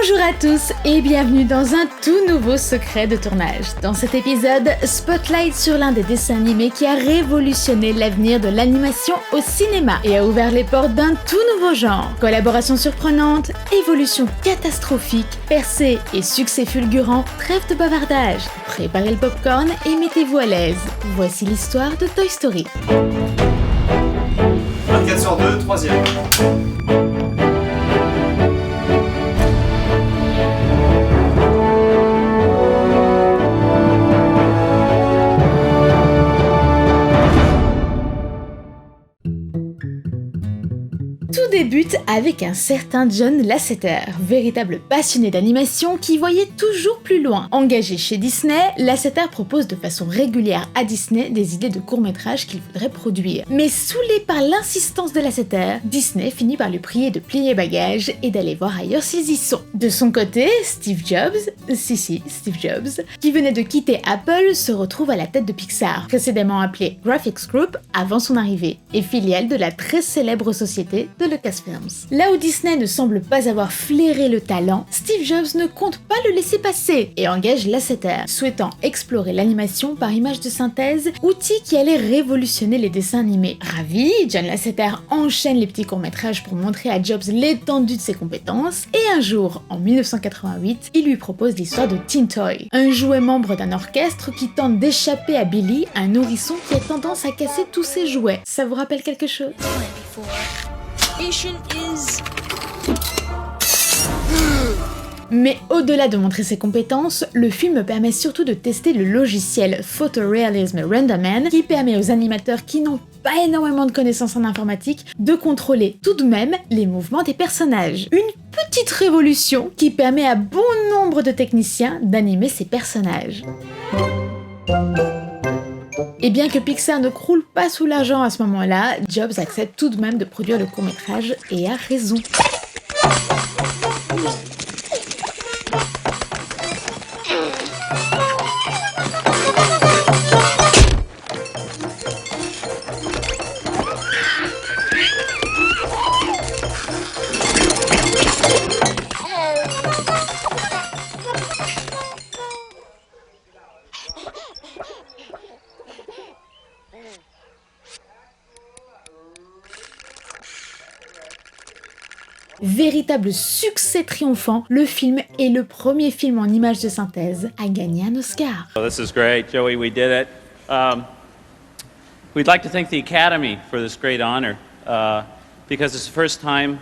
Bonjour à tous et bienvenue dans un tout nouveau secret de tournage. Dans cet épisode, spotlight sur l'un des dessins animés qui a révolutionné l'avenir de l'animation au cinéma et a ouvert les portes d'un tout nouveau genre. Collaboration surprenante, évolution catastrophique, percée et succès fulgurant, trêve de bavardage. Préparez le popcorn et mettez-vous à l'aise. Voici l'histoire de Toy Story. 24 sur 2, troisième. Tout débute avec un certain John Lasseter, véritable passionné d'animation qui voyait toujours plus loin. Engagé chez Disney, Lasseter propose de façon régulière à Disney des idées de courts-métrages qu'il voudrait produire. Mais saoulé par l'insistance de Lasseter, Disney finit par lui prier de plier bagages et d'aller voir ailleurs s'ils y sont. De son côté, Steve Jobs, Steve Jobs, qui venait de quitter Apple, se retrouve à la tête de Pixar, précédemment appelé Graphics Group avant son arrivée, et filiale de la très célèbre société de Lucasfilms. Là où Disney ne semble pas avoir flairé le talent, Steve Jobs ne compte pas le laisser passer et engage Lasseter, souhaitant explorer l'animation par image de synthèse, outil qui allait révolutionner les dessins animés. Ravi, John Lasseter enchaîne les petits courts-métrages pour montrer à Jobs l'étendue de ses compétences, et un jour, en 1988, il lui propose l'histoire de Tin Toy, un jouet membre d'un orchestre qui tente d'échapper à Billy, un nourrisson qui a tendance à casser tous ses jouets. Ça vous rappelle quelque chose ? Mais au-delà de montrer ses compétences, le film permet surtout de tester le logiciel Photorealism Render Man qui permet aux animateurs qui n'ont pas énormément de connaissances en informatique de contrôler tout de même les mouvements des personnages. Une petite révolution qui permet à bon nombre de techniciens d'animer ces personnages. Et bien que Pixar ne croule pas sous l'argent à ce moment-là, Jobs accepte tout de même de produire le court-métrage et a raison. Véritable succès triomphant, le film est le premier film en images de synthèse à gagner un Oscar. Oh, this is great, Joey. We did it. We'd like to thank the Academy for this great honor because it's the first time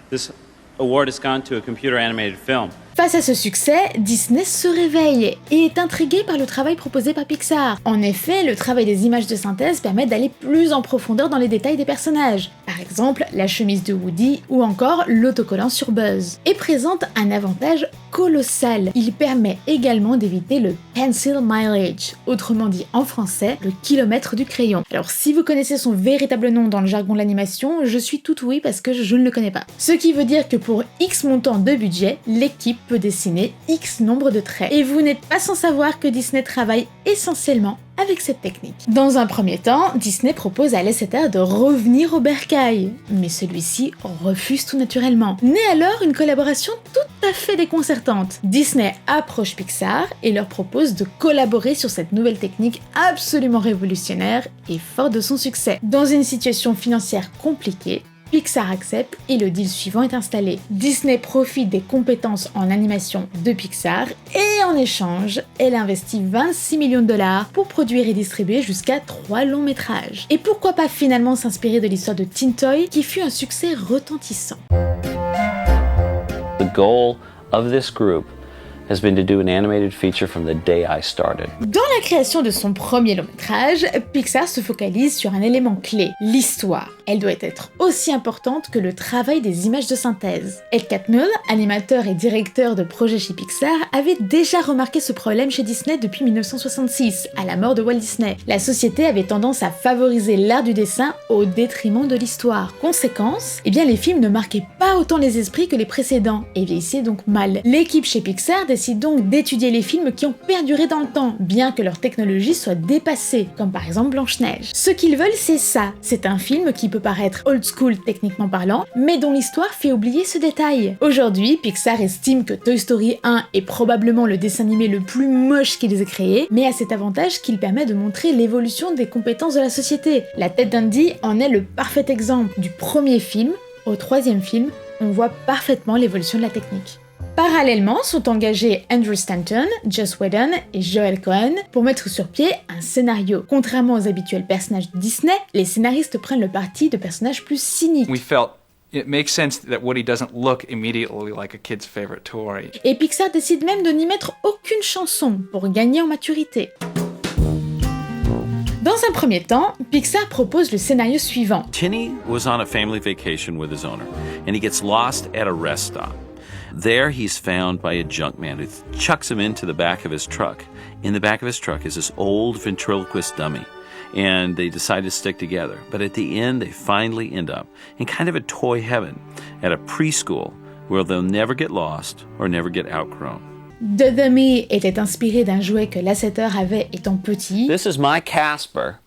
this award has gone to a computer-animated film. Face à ce succès, Disney se réveille et est intrigué par le travail proposé par Pixar. En effet, le travail des images de synthèse permet d'aller plus en profondeur dans les détails des personnages. Par exemple, la chemise de Woody ou encore l'autocollant sur Buzz. Et présente un avantage colossal. Il permet également d'éviter le pencil mileage, autrement dit en français, le kilomètre du crayon. Alors si vous connaissez son véritable nom dans le jargon de l'animation, je suis tout oui parce que je ne le connais pas. Ce qui veut dire que pour X montant de budget, l'équipe peut dessiner X nombre de traits. Et vous n'êtes pas sans savoir que Disney travaille essentiellement avec cette technique. Dans un premier temps, Disney propose à Lasseter de revenir au bercail, mais celui-ci refuse tout naturellement. Naît alors une collaboration tout à fait déconcertante. Disney approche Pixar et leur propose de collaborer sur cette nouvelle technique absolument révolutionnaire et fort de son succès. Dans une situation financière compliquée, Pixar accepte et le deal suivant est installé. Disney profite des compétences en animation de Pixar et en échange, elle investit 26 millions de dollars pour produire et distribuer jusqu'à 3 longs métrages. Et pourquoi pas finalement s'inspirer de l'histoire de Tin Toy qui fut un succès retentissant. The goal of this group has been to do an animated feature from the day I started. Dans la création de son premier long métrage, Pixar se focalise sur un élément clé, l'histoire. Elle doit être aussi importante que le travail des images de synthèse. Ed Catmull, animateur et directeur de projet chez Pixar, avait déjà remarqué ce problème chez Disney depuis 1966, à la mort de Walt Disney. La société avait tendance à favoriser l'art du dessin au détriment de l'histoire. Conséquence, les films ne marquaient pas autant les esprits que les précédents, et vieillissaient donc mal. L'équipe chez Pixar décide donc d'étudier les films qui ont perduré dans le temps, bien que leur technologie soit dépassée, comme par exemple Blanche-Neige. Ce qu'ils veulent, c'est ça. C'est un film qui peut paraître old school techniquement parlant, mais dont l'histoire fait oublier ce détail. Aujourd'hui, Pixar estime que Toy Story 1 est probablement le dessin animé le plus moche qu'ils aient créé, mais a cet avantage qu'il permet de montrer l'évolution des compétences de la société. La tête d'Andy en est le parfait exemple. Du premier film au troisième film, on voit parfaitement l'évolution de la technique. Parallèlement sont engagés Andrew Stanton, Joss Whedon et Joel Cohen pour mettre sur pied un scénario. Contrairement aux habituels personnages de Disney, les scénaristes prennent le parti de personnages plus cyniques. We felt it makes sense that Woody doesn't look immediately like a kid's favorite toy. Et Pixar décide même de n'y mettre aucune chanson pour gagner en maturité. Dans un premier temps, Pixar propose le scénario suivant. Tinny was on a family vacation with his owner, and he gets lost at a rest stop. There, he's found by a junkman who chucks him into the back of his truck. In the back of his truck is this old ventriloquist dummy, and they decide to stick together. But at the end, they finally end up in kind of a toy heaven at a preschool where they'll never get lost or never get outgrown. The Dummy était inspiré d'un jouet que Lasseter avait étant petit. This is my Casper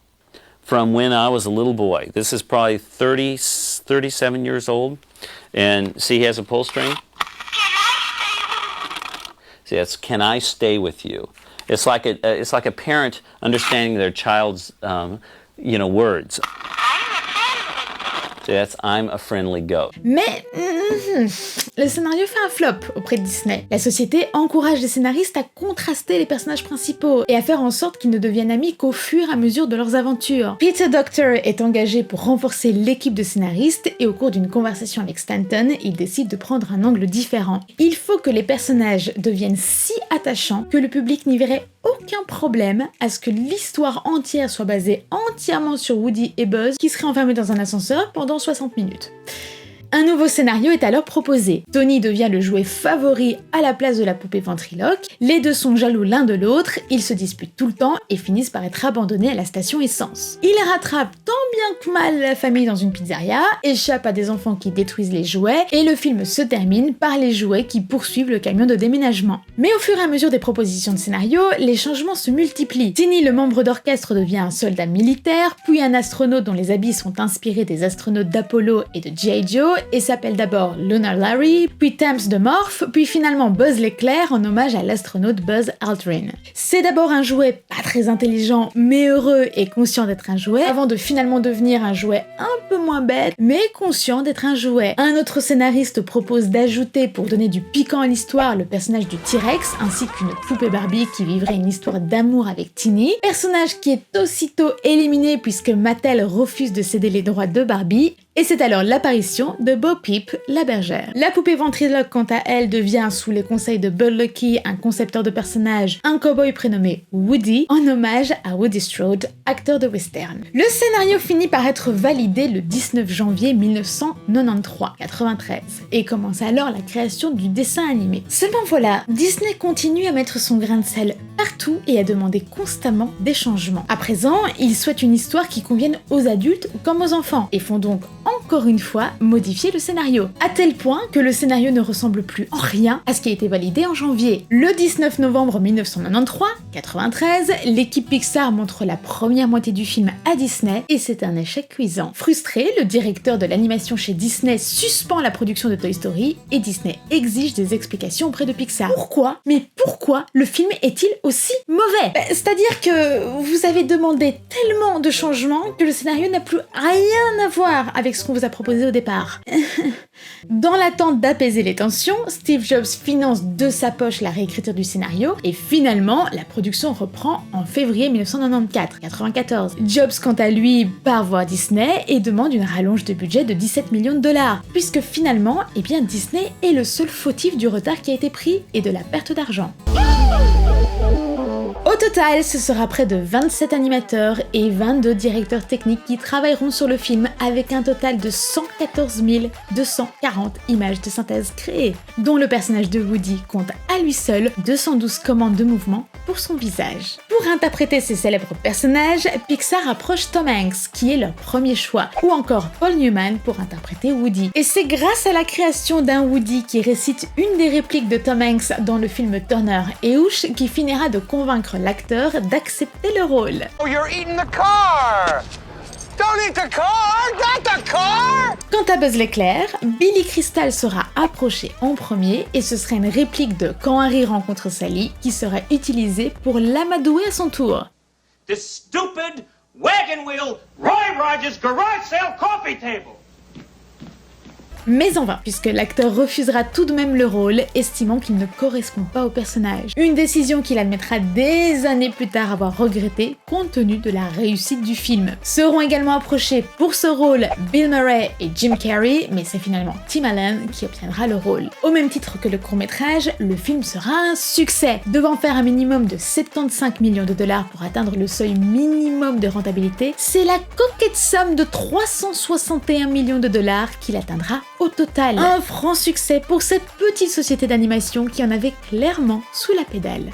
from when I was a little boy. This is probably 37 years old. And see, he has a pull string. See, that's "Can I stay with you?" It's like a parent understanding their child's, words. See, that's "I'm a friendly goat." Mais le scénario fait un flop auprès de Disney. La société encourage les scénaristes à contraster les personnages principaux et à faire en sorte qu'ils ne deviennent amis qu'au fur et à mesure de leurs aventures. Peter Docter est engagé pour renforcer l'équipe de scénaristes et au cours d'une conversation avec Stanton, il décide de prendre un angle différent. Il faut que les personnages deviennent si attachants que le public n'y verrait aucun problème à ce que l'histoire entière soit basée entièrement sur Woody et Buzz qui seraient enfermés dans un ascenseur pendant 60 minutes. Un nouveau scénario est alors proposé. Tony devient le jouet favori à la place de la poupée ventriloque. Les deux sont jaloux l'un de l'autre, ils se disputent tout le temps et finissent par être abandonnés à la station essence. Ils rattrapent tant bien que mal la famille dans une pizzeria, échappent à des enfants qui détruisent les jouets et le film se termine par les jouets qui poursuivent le camion de déménagement. Mais au fur et à mesure des propositions de scénario, les changements se multiplient. Tinny, le membre d'orchestre, devient un soldat militaire, puis un astronaute dont les habits sont inspirés des astronautes d'Apollo et de G.I. Joe, et s'appelle d'abord Lunar Larry, puis Thames de Morph, puis finalement Buzz l'éclair en hommage à l'astronaute Buzz Aldrin. C'est d'abord un jouet pas très intelligent, mais heureux et conscient d'être un jouet, avant de finalement devenir un jouet un peu moins bête, mais conscient d'être un jouet. Un autre scénariste propose d'ajouter, pour donner du piquant à l'histoire, le personnage du T-Rex, ainsi qu'une poupée Barbie qui vivrait une histoire d'amour avec Tinny, personnage qui est aussitôt éliminé puisque Mattel refuse de céder les droits de Barbie, et c'est alors l'apparition de Bo Peep, la bergère. La poupée ventriloque, quant à elle, devient, sous les conseils de Bud Luckey, un concepteur de personnages, un cow-boy prénommé Woody, en hommage à Woody Strode, acteur de western. Le scénario finit par être validé le 19 janvier 1993, et commence alors la création du dessin animé. Seulement voilà, Disney continue à mettre son grain de sel partout et à demander constamment des changements. À présent, ils souhaitent une histoire qui convienne aux adultes comme aux enfants, et font donc encore une fois modifier le scénario, à tel point que le scénario ne ressemble plus en rien à ce qui a été validé en janvier. Le 19 novembre 1993, l'équipe Pixar montre la première moitié du film à Disney et c'est un échec cuisant. Frustré, le directeur de l'animation chez Disney suspend la production de Toy Story et Disney exige des explications auprès de Pixar. Pourquoi ? Mais pourquoi le film est-il aussi mauvais ? C'est-à-dire que vous avez demandé tellement de changements que le scénario n'a plus rien à voir avec ce qu'on vous a proposé au départ. Dans l'attente d'apaiser les tensions, Steve Jobs finance de sa poche la réécriture du scénario et finalement, la production reprend en février 1994. Jobs, quant à lui, part voir Disney et demande une rallonge de budget de 17 millions de dollars, puisque finalement, Disney est le seul fautif du retard qui a été pris et de la perte d'argent. Au total, ce sera près de 27 animateurs et 22 directeurs techniques qui travailleront sur le film avec un total de 114 240 images de synthèse créées, dont le personnage de Woody compte à lui seul 212 commandes de mouvement pour son visage. Pour interpréter ces célèbres personnages, Pixar approche Tom Hanks, qui est leur premier choix, ou encore Paul Newman pour interpréter Woody. Et c'est grâce à la création d'un Woody qui récite une des répliques de Tom Hanks dans le film Turner et Hooch qui finira de convaincre l'acteur d'accepter le rôle. Oh, you're eating the car! Don't eat the car! Not the car! Quant à Buzz l'éclair, Billy Crystal sera approché en premier et ce sera une réplique de Quand Harry rencontre Sally qui sera utilisée pour l'amadouer à son tour. This stupid wagon wheel Roy Rogers garage sale coffee table. Mais en vain, puisque l'acteur refusera tout de même le rôle, estimant qu'il ne correspond pas au personnage. Une décision qu'il admettra des années plus tard avoir regretté, compte tenu de la réussite du film. Seront également approchés pour ce rôle Bill Murray et Jim Carrey, mais c'est finalement Tim Allen qui obtiendra le rôle. Au même titre que le court-métrage, le film sera un succès, devant faire un minimum de 75 millions de dollars pour atteindre le seuil minimum de rentabilité. C'est la coquette somme de 361 millions de dollars qu'il atteindra au total. Un franc succès pour cette petite société d'animation qui en avait clairement sous la pédale.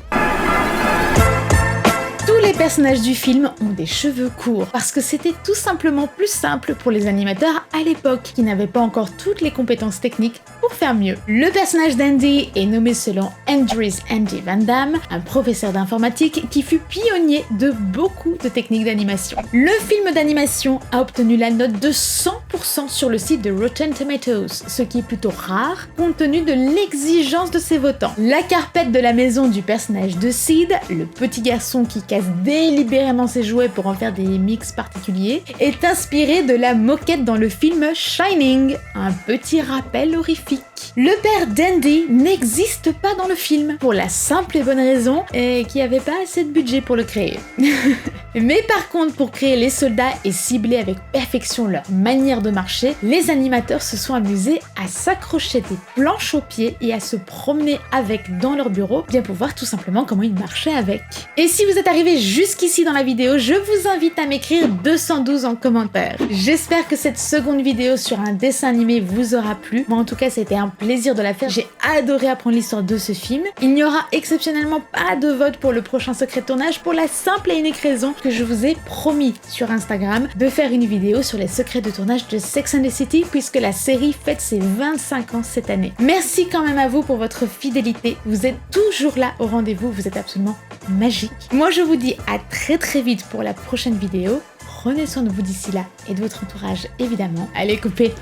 Tous les personnages du film ont des cheveux courts, parce que c'était tout simplement plus simple pour les animateurs à l'époque, qui n'avaient pas encore toutes les compétences techniques pour faire mieux. Le personnage d'Andy est nommé selon Andries Andy Van Damme, un professeur d'informatique qui fut pionnier de beaucoup de techniques d'animation. Le film d'animation a obtenu la note de 100% sur le site de Rotten Tomatoes, ce qui est plutôt rare compte tenu de l'exigence de ses votants. La carpette de la maison du personnage de Sid, le petit garçon qui casse délibérément ses jouets pour en faire des mix particuliers, est inspirée de la moquette dans le film Shining, un petit rappel horrifique. Le père d'Andy n'existe pas dans le film, pour la simple et bonne raison qu'il n'y avait pas assez de budget pour le créer. Mais par contre, pour créer les soldats et cibler avec perfection leur manière de marcher, les animateurs se sont amusés à s'accrocher des planches aux pieds et à se promener avec dans leur bureau, bien pour voir tout simplement comment ils marchaient avec. Et si vous êtes arrivé jusqu'ici dans la vidéo, je vous invite à m'écrire 212 en commentaire. J'espère que cette seconde vidéo sur un dessin animé vous aura plu. Moi en tout cas, c'était un plaisir de la faire. J'ai adoré apprendre l'histoire de ce film. Il n'y aura exceptionnellement pas de vote pour le prochain secret de tournage pour la simple et unique raison que je vous ai promis sur Instagram de faire une vidéo sur les secrets de tournage de Sex and the City puisque la série fête ses 25 ans cette année. Merci quand même à vous pour votre fidélité. Vous êtes toujours là au rendez-vous. Vous êtes absolument magique. Moi je vous dis à très vite pour la prochaine vidéo. Prenez soin de vous d'ici là et de votre entourage évidemment. Allez, coupez!